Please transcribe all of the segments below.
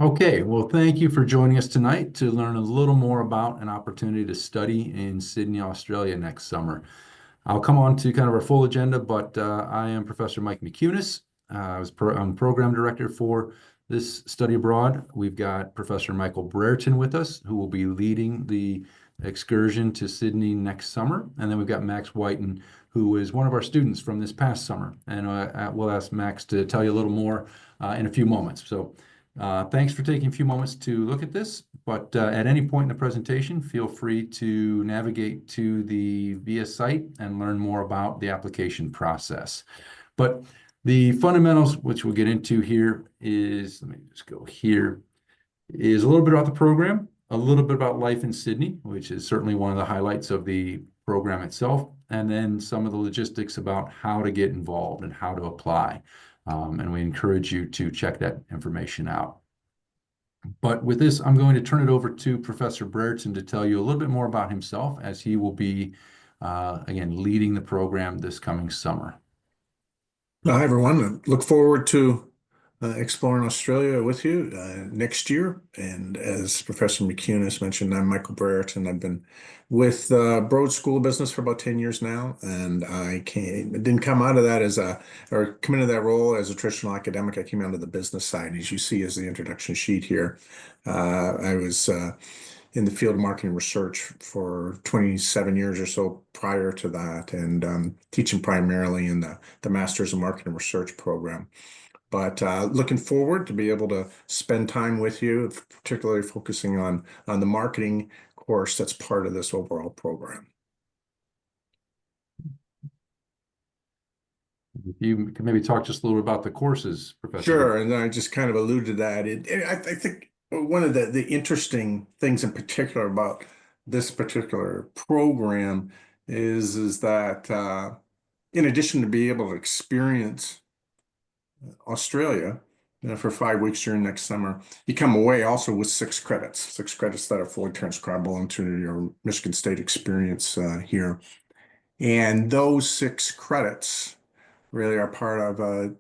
Okay, well, thank you for joining us tonight to learn a little more about an opportunity to study in Sydney, Australia next summer. I'll come on to kind of our full agenda, but I am Professor Mike McCunis. I'm program director for this study abroad. We've got Professor Michael Brereton with us, who will be leading the excursion to Sydney next summer. And then we've got Max Whiten, who is one of our students from this past summer. And we'll ask Max to tell you a little more in a few moments. Thanks for taking a few moments to look at this, but at any point in the presentation, feel free to navigate to the VIA site and learn more about the application process. But the fundamentals, which we'll get into here, let me just go here, is a little bit about the program, a little bit about life in Sydney, which is certainly one of the highlights of the program itself, and then some of the logistics about how to get involved and how to apply. And we encourage you to check that information out. But with this, I'm going to turn it over to Professor Brereton to tell you a little bit more about himself as he will be, again, leading the program this coming summer. Hi, everyone. I look forward to exploring Australia with you next year. And as Professor McCunis mentioned, I'm Michael Brereton. I've been with Broad School of Business for about 10 years now. And didn't come out of that or come into that role as a traditional academic. I came out of the business side, as you see as the introduction sheet here. I was in the field of marketing research for 27 years or so prior to that, and teaching primarily in the Masters of Marketing Research program. But looking forward to be able to spend time with you, particularly focusing on the marketing course that's part of this overall program. If you can maybe talk just a little bit about the courses, Professor Sure, Brereton. and I just kind of alluded to that. I think one of the interesting things in particular about this particular program is that in addition to being able to experience Australia for 5 weeks during next summer, you come away also with 6 credits that are fully transcribable into your Michigan State experience here. And those 6 credits really are part of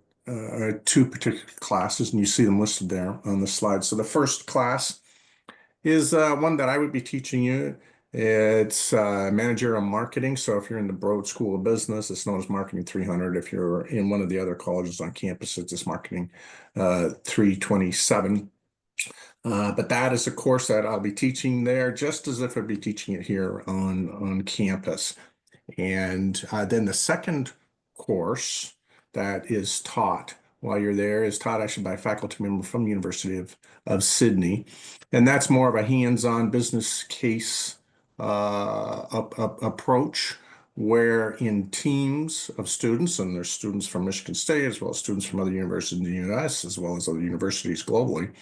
two particular classes, and you see them listed there on the slide. So the first class is one that I would be teaching you. It's managerial marketing. So if you're in the Broad School of Business, it's known as Marketing 300. If you're in one of the other colleges on campus, it's just Marketing 327. But that is a course that I'll be teaching there, just as if I'd be teaching it here on campus. And then the second course that is taught while you're there is taught actually by a faculty member from the University of Sydney. And that's more of a hands-on business case approach, where in teams of students, and there's students from Michigan State as well as students from other universities in the US as well as other universities globally,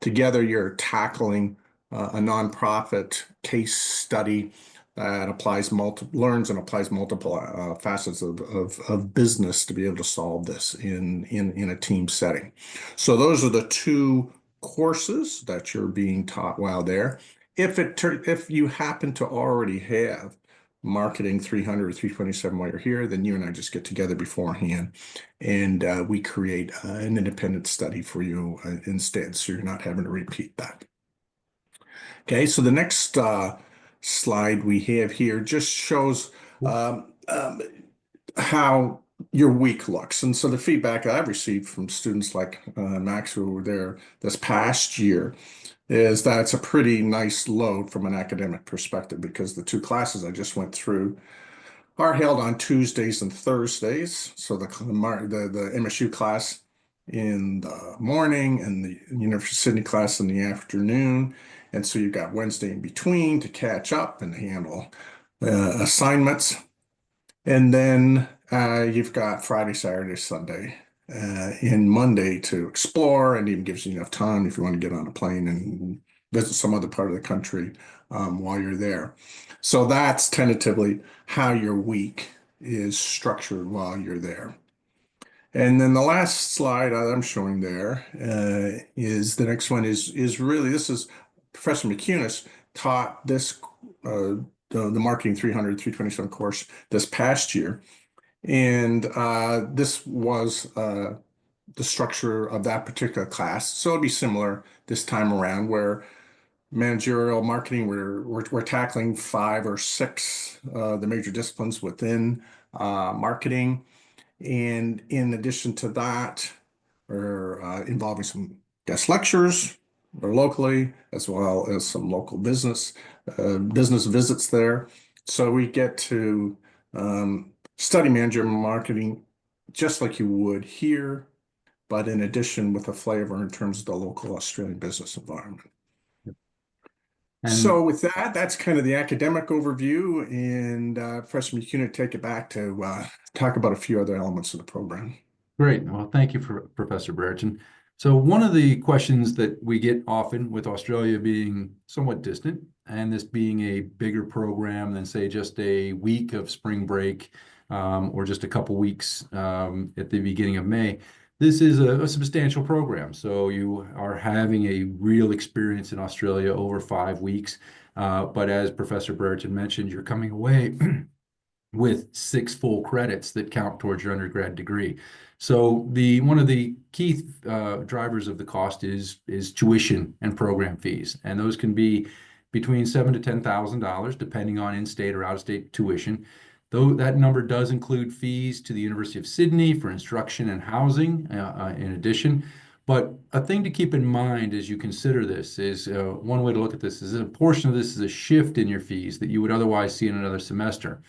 together you're tackling a nonprofit case study that learns and applies multiple facets of business to be able to solve this in a team setting. So those are the two courses that you're being taught while there. If you happen to already have Marketing 300 or 327 while you're here, then you and I just get together beforehand and we create an independent study for you instead, so you're not having to repeat that. Okay, so the next slide we have here just shows how your week looks. And so the feedback I've received from students like Max, who were there this past year, is that it's a pretty nice load from an academic perspective, because the two classes I just went through are held on Tuesdays and Thursdays. So the MSU class in the morning and the University of Sydney class in the afternoon. And so you've got Wednesday in between to catch up and handle assignments. And then you've got Friday, Saturday, Sunday, and Monday to explore, and even gives you enough time if you want to get on a plane and visit some other part of the country while you're there. So that's tentatively how your week is structured while you're there. And then the last slide I'm showing there is the next one is really, this is Professor McCunis taught this the Marketing 300, 327 course this past year. And this was the structure of that particular class. So it'll be similar this time around, where managerial marketing, we're tackling five or six the major disciplines within marketing. And in addition to that, we're involving some guest lectures locally, as well as some local business visits there. So we get to study manager marketing just like you would here, but in addition with a flavor in terms of the local Australian business environment. And So with that, that's kind of the academic overview, and Professor McCune, take it back to talk about a few other elements of the program. great. Well, thank you, for Professor Brereton. So one of the questions that we get often, with Australia being somewhat distant and this being a bigger program than, say, just a week of spring break, or just a couple weeks at the beginning of May, this is a substantial program. So you are having a real experience in Australia over 5 weeks. But as Professor Brereton mentioned, you're coming away with 6 full credits that count towards your undergrad degree. So the one of the key drivers of the cost is tuition and program fees, and those can be between $7,000 to $10,000 depending on in-state or out-of-state tuition. Though that number does include fees to the University of Sydney for instruction and housing in addition. But a thing to keep in mind as you consider this is, one way to look at this is, a portion of this is a shift in your fees that you would otherwise see in another semester.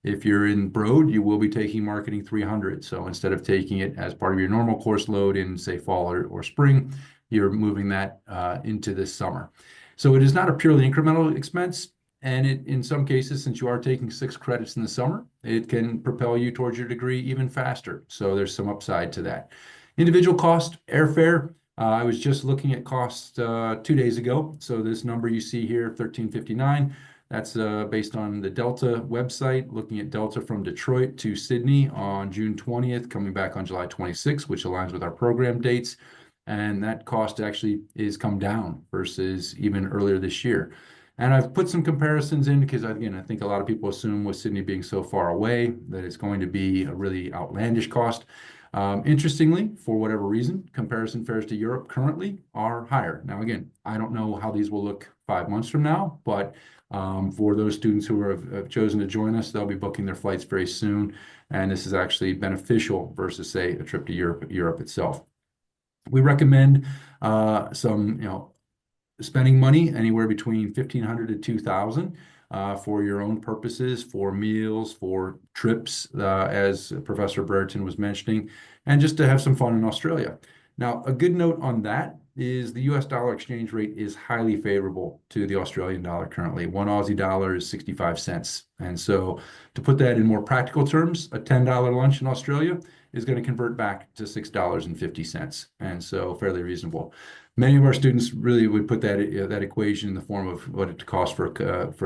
If you're in Broad, you will be taking Marketing 300. So instead of taking it as part of your normal course load in, say, fall or spring, you're moving that into this summer. So it is not a purely incremental expense. And in some cases, since you are taking 6 credits in the summer, it can propel you towards your degree even faster. So there's some upside to that. Individual cost, airfare. I was just looking at costs 2 days ago. So this number you see here, $13.59. That's based on the Delta website, looking at Delta from Detroit to Sydney on June 20th, coming back on July 26th, which aligns with our program dates. And that cost actually is come down versus even earlier this year. And I've put some comparisons in because, again, I think a lot of people assume with Sydney being so far away that it's going to be a really outlandish cost. Interestingly, for whatever reason, comparison fares to Europe currently are higher. Now, again, I don't know how these will look 5 months from now, but for those students who have chosen to join us, they'll be booking their flights very soon. And this is actually beneficial versus, say, a trip to Europe itself. We recommend some, spending money anywhere between $1,500 to $2,000 for your own purposes, for meals, for trips, as Professor Brereton was mentioning, and just to have some fun in Australia. Now, a good note on that is the US dollar exchange rate is highly favorable to the Australian dollar currently. One Aussie dollar is 65 cents. And so to put that in more practical terms, a $10 lunch in Australia is going to convert back to $6.50. And so fairly reasonable. Many of our students really would put that equation in the form of what it costs for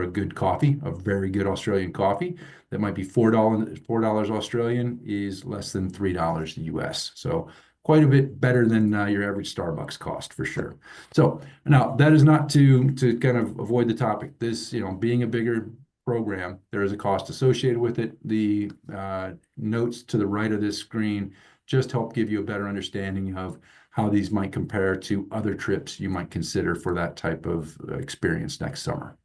a good coffee, a very good Australian coffee that might be $4 Australian is less than $3 US. So quite a bit better than your average Starbucks cost for sure. So now that is not to kind of avoid the topic. This, being a bigger program, there is a cost associated with it. The notes to the right of this screen just help give you a better understanding of how these might compare to other trips you might consider for that type of experience next summer.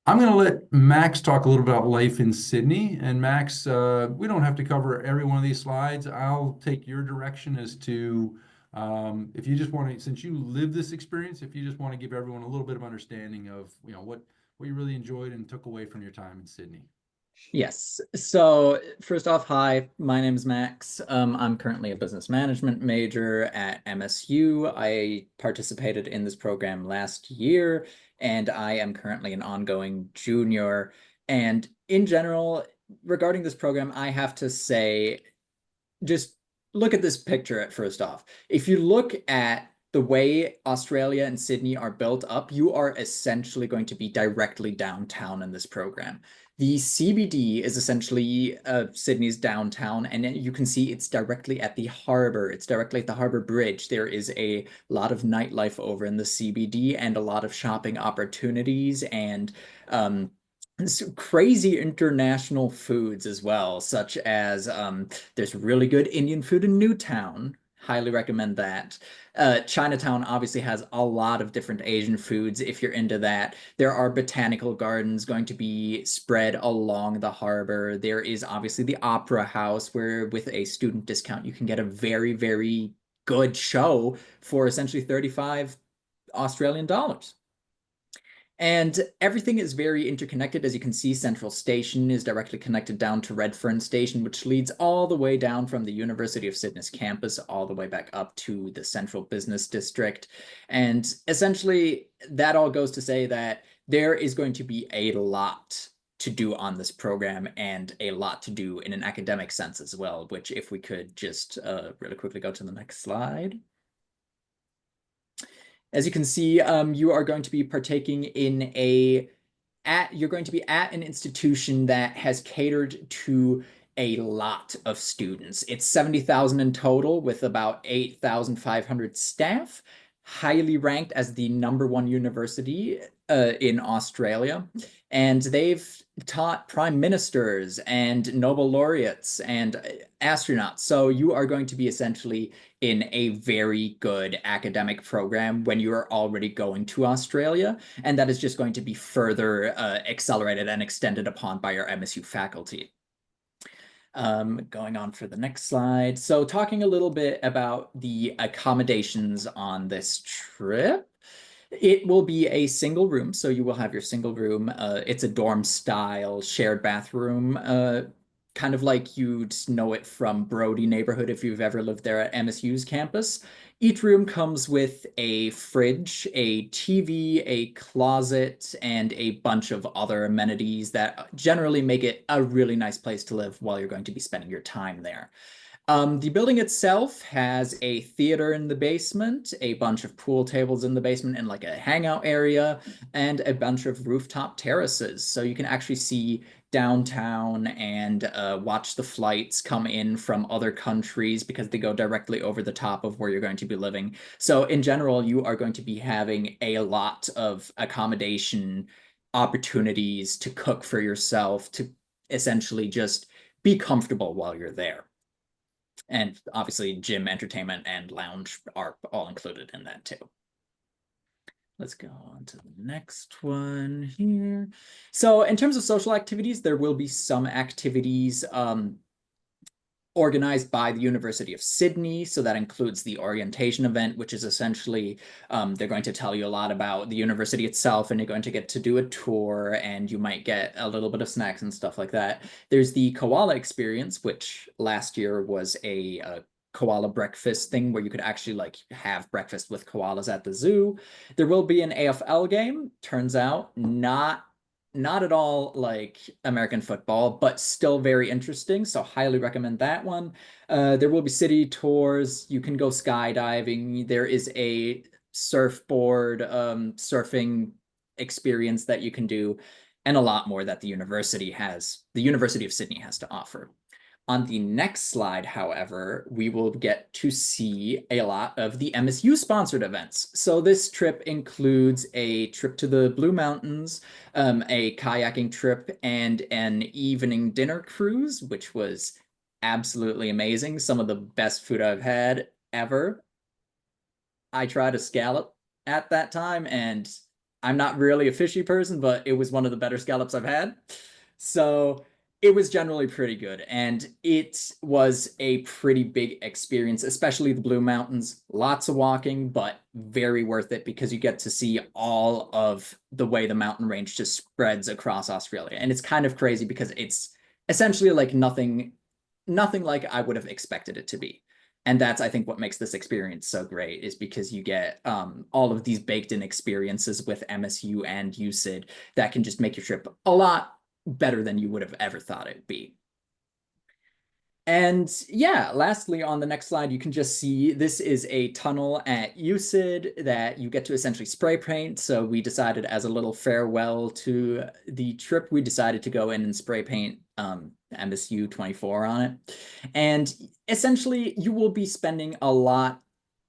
I'm going to let Max talk a little about life in Sydney. And Max, we don't have to cover every one of these slides. I'll take your direction as to, if you just want to, since you live this experience, if you just want to give everyone a little bit of understanding of, what you really enjoyed and took away from your time in Sydney. Yes. So first off, hi, my name is Max. I'm currently a business management major at MSU. I participated in this program last year, and I am currently an ongoing junior. And in general, regarding this program, I have to say, just look at this picture at first off. If you look at the way Australia and Sydney are built up, you are essentially going to be directly downtown in this program. The CBD is essentially Sydney's downtown, and you can see it's directly at the harbor. It's directly at the harbor bridge. There is a lot of nightlife over in the CBD and a lot of shopping opportunities and crazy international foods as well, such as there's really good Indian food in Newtown. Highly recommend that. Chinatown obviously has a lot of different Asian foods if you're into that. There are botanical gardens going to be spread along the harbor. There is obviously the Opera House, where with a student discount, you can get a very, very good show for essentially 35 Australian dollars. And everything is very interconnected. As you can see, Central Station is directly connected down to Redfern Station, which leads all the way down from the University of Sydney's campus all the way back up to the Central Business District. And essentially, that all goes to say that there is going to be a lot to do on this program and a lot to do in an academic sense as well, which if we could just really quickly go to the next slide. As you can see, you are going to be partaking in you're going to be at an institution that has catered to a lot of students. It's 70,000 in total with about 8,500 staff, highly ranked as the #1 university in Australia. And they've taught prime ministers and Nobel laureates and astronauts. So you are going to be essentially in a very good academic program when you are already going to Australia. And that is just going to be further accelerated and extended upon by our MSU faculty. Going on for the next slide. So talking a little bit about the accommodations on this trip. It will be a single room, so you will have your single room. It's a dorm style shared bathroom, kind of like you'd know it from Brody neighborhood if you've ever lived there at MSU's campus. Each room comes with a fridge, a TV, a closet, and a bunch of other amenities that generally make it a really nice place to live while you're going to be spending your time there. The building itself has a theater in the basement, a bunch of pool tables in the basement, and like a hangout area, and a bunch of rooftop terraces. So you can actually see downtown and watch the flights come in from other countries because they go directly over the top of where you're going to be living. So in general, you are going to be having a lot of accommodation opportunities to cook for yourself, to essentially just be comfortable while you're there. And obviously, gym, entertainment, and lounge are all included in that too. Let's go on to the next one here. So in terms of social activities, there will be some activities organized by the University of Sydney. So that includes the orientation event, which is essentially, they're going to tell you a lot about the university itself, and you're going to get to do a tour, and you might get a little bit of snacks and stuff like that. There's the koala experience, which last year was a koala breakfast thing where you could actually like have breakfast with koalas at the zoo. There will be an AFL game. Turns out not at all like American football, but still very interesting. So highly recommend that one. There will be city tours. You can go skydiving. There is a surfboard surfing experience that you can do, and a lot more that the University of Sydney has to offer. On the next slide, however, we will get to see a lot of the MSU sponsored events. So this trip includes a trip to the Blue Mountains, a kayaking trip, and an evening dinner cruise, which was absolutely amazing. Some of the best food I've had ever. I tried a scallop at that time, and I'm not really a fishy person, but it was one of the better scallops I've had. So it was generally pretty good, and it was a pretty big experience, especially the Blue Mountains. Lots of walking, but very worth it because you get to see all of the way the mountain range just spreads across Australia. And it's kind of crazy because it's essentially like nothing like I would have expected it to be. And that's, I think, what makes this experience so great, is because you get all of these baked in experiences with MSU and USyd that can just make your trip a lot better than you would have ever thought it'd be. And yeah, lastly, on the next slide, you can just see this is a tunnel at USyd that you get to essentially spray paint. So we decided, as a little farewell to the trip, we decided to go in and spray paint MSU 24 on it. And essentially, you will be spending a lot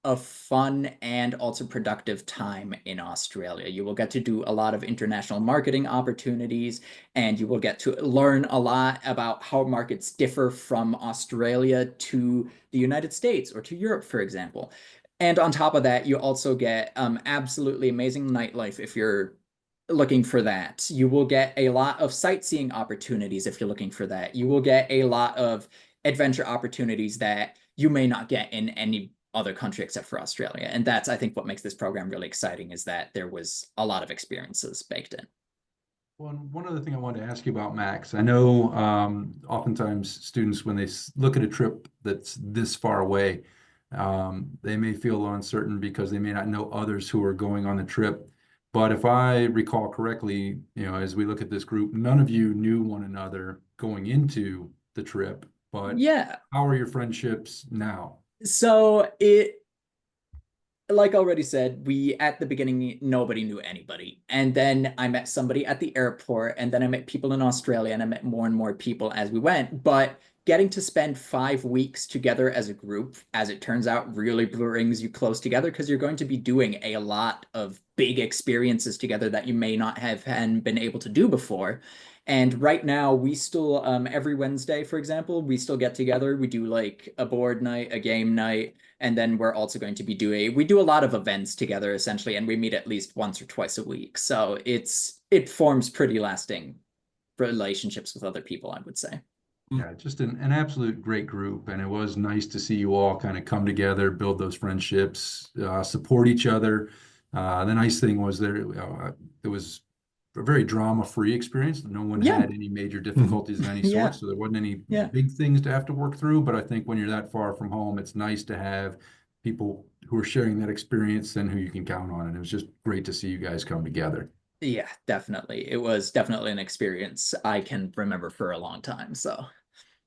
of fun and also productive time in Australia. You will get to do a lot of international marketing opportunities, and you will get to learn a lot about how markets differ from Australia to the United States or to Europe, for example. And on top of that, you also get absolutely amazing nightlife if you're looking for that. You will get a lot of sightseeing opportunities if you're looking for that. You will get a lot of adventure opportunities that you may not get in any other country except for Australia. And that's, I think, what makes this program really exciting, is that there was a lot of experiences baked in. Well, and one other thing I wanted to ask you about, Max. I know oftentimes students, when they look at a trip that's this far away, they may feel uncertain because they may not know others who are going on the trip. But if I recall correctly, as we look at this group, none of you knew one another going into the trip. But Yeah. how are your friendships now? So like I already said, we at the beginning, nobody knew anybody. And then I met somebody at the airport, and then I met people in Australia, and I met more and more people as we went. But getting to spend 5 weeks together as a group, as it turns out, really brings you close together, because you're going to be doing a lot of big experiences together that you may not have been able to do before. And right now, we still, every Wednesday, for example, we still get together. We do like a board night, a game night, and then we're also going to be we do a lot of events together essentially, and we meet at least once or twice a week. So it forms pretty lasting relationships with other people, I would say. Yeah, just an absolute great group. And it was nice to see you all kind of come together, build those friendships, support each other. The nice thing was it was a very drama-free experience. No one Yeah. had any major difficulties of any Yeah. sort, so there wasn't any Yeah. big things to have to work through. But I think when you're that far from home, it's nice to have people who are sharing that experience and who you can count on. And it was just great to see you guys come together. Yeah, definitely. It was definitely an experience I can remember for a long time. So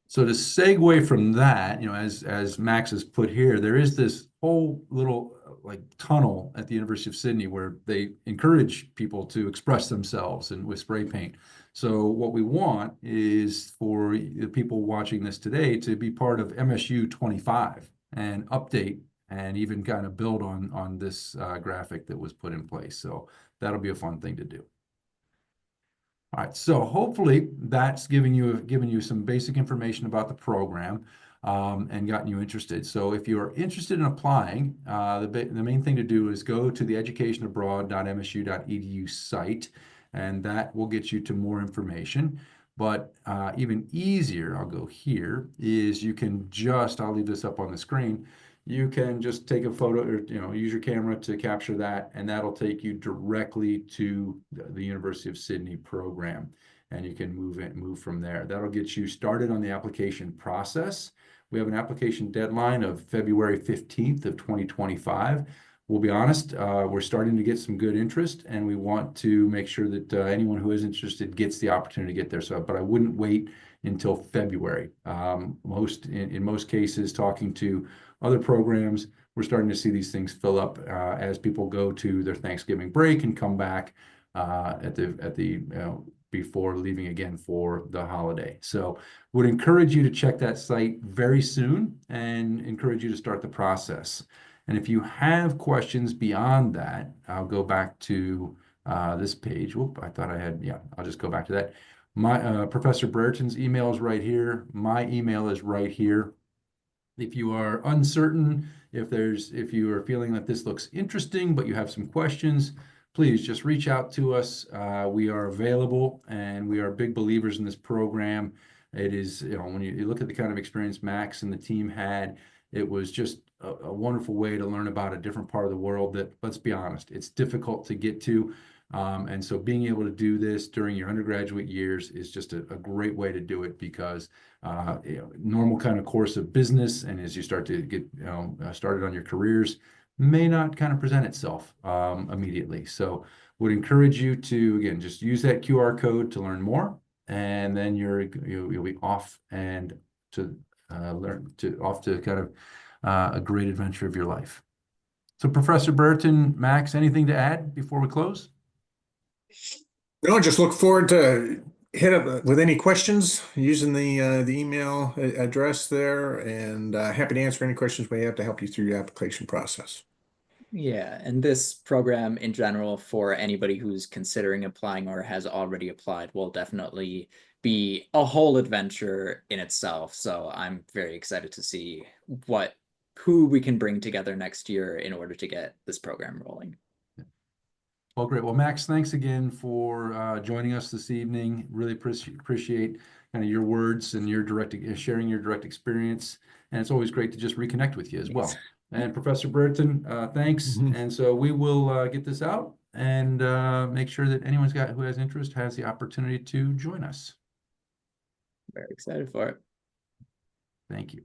So to segue from that, as Max has put here, there is this whole little like tunnel at the University of Sydney where they encourage people to express themselves and with spray paint. So what we want is for the people watching this today to be part of MSU 25 and update and even kind of build on this graphic that was put in place. So that'll be a fun thing to do. All right, so hopefully that's given you some basic information about the program and gotten you interested. So if you're interested in applying, the main thing to do is go to the educationabroad.msu.edu site, and that will get you to more information. But even easier, I'll go here, is I'll leave this up on the screen. You can just take a photo or use your camera to capture that, and that'll take you directly to the University of Sydney program, and you can move from there. That'll get you started on the application process. We have an application deadline of February 15th of 2025. We'll be honest, we're starting to get some good interest, and we want to make sure that anyone who is interested gets the opportunity to get there. But I wouldn't wait until February. In most cases, talking to other programs, we're starting to see these things fill up as people go to their Thanksgiving break and come back before leaving again for the holiday. So would encourage you to check that site very soon and encourage you to start the process. And if you have questions beyond that, I'll go back to this page. Whoop, I thought I had, yeah, I'll just go back to that. My Professor Brereton's email is right here. My email is right here. If you are uncertain, if you are feeling that this looks interesting, but you have some questions, please just reach out to us. We are available, and we are big believers in this program. It is, when you look at the kind of experience Max and the team had, it was just a wonderful way to learn about a different part of the world that, let's be honest, it's difficult to get to. And so being able to do this during your undergraduate years is just a great way to do it, because normal kind of course of business, and as you start to get started on your careers, may not kind of present itself immediately. So would encourage you to, again, just use that QR code to learn more, and then you'll be off and to off to kind of a great adventure of your life. So Professor Brereton, Max, anything to add before we close? No, just look forward to hit up with any questions using the email address there, and happy to answer any questions we have to help you through your application process. Yeah, and this program in general for anybody who's considering applying or has already applied will definitely be a whole adventure in itself. So I'm very excited to see who we can bring together next year in order to get this program rolling. Well, great. Well, Max, thanks again for joining us this evening. Really appreciate kind of your words and your sharing your direct experience. And it's always great to just reconnect with you as well. And Professor Burton, thanks. And so we will get this out and make sure that anyone who has interest has the opportunity to join us. Very excited for it. Thank you.